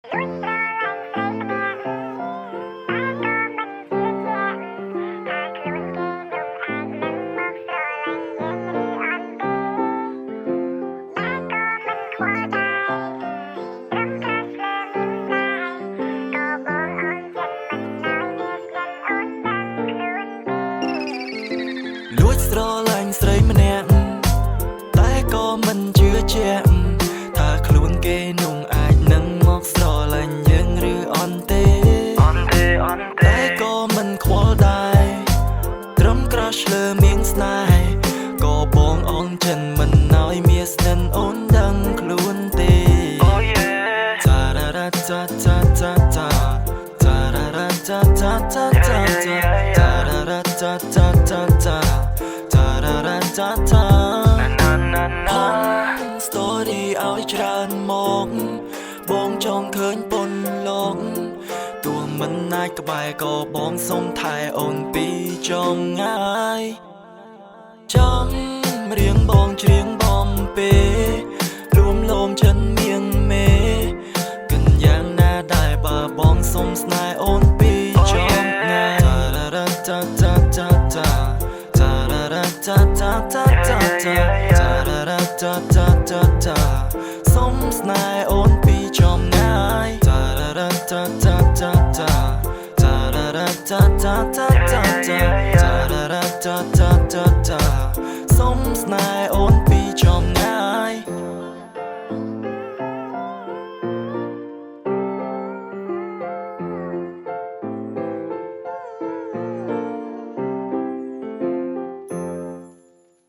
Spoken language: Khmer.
លួចស្រឡាញ់ស្រីម្នាក់តែក៏មិនជឿជាក់ថាខ្លួនគេនោះអាចនឹងមកស្រឡាញ់យើងឬអន់ទេតែក៏មិនខ្វល់ដែរត្រឹម crush លើមាងស្នេហ៍ក៏បងអងចិនមិនឲ្យមានស្និនអូនដឹងខ្លួនទេ Oh yeah ចារ៉ារ៉ាចាចាចាចាចារ៉ារ៉ាចាចាចាចាចារ៉ារ៉ាចាចាចាចាចារ៉ារ៉ាចាចាstory ឲ្យច្រើនមកបងចង់ឃើញពុនលោកទោះមិនអាចក្បែរក៏បងសុំថែអូនពីចង់ងាយចាំរៀងបងច្រៀងបំពេរួមលោមចិនមៀងមេកិនយ៉ាងណាដែរបើបងសុំស្នេហ៍អូនពីចង់ងាយចារ៉ារ៉ាចាចាចាចាចារ៉ារ៉ាចាចាចាចាចាចារ៉ារ៉ាចាចាចាចាសុំស្នេហ៍អូនពីចង់ងាយចារ៉ារ៉ាចាចាចាចាចារ៉ារ៉ាចាចាចាចា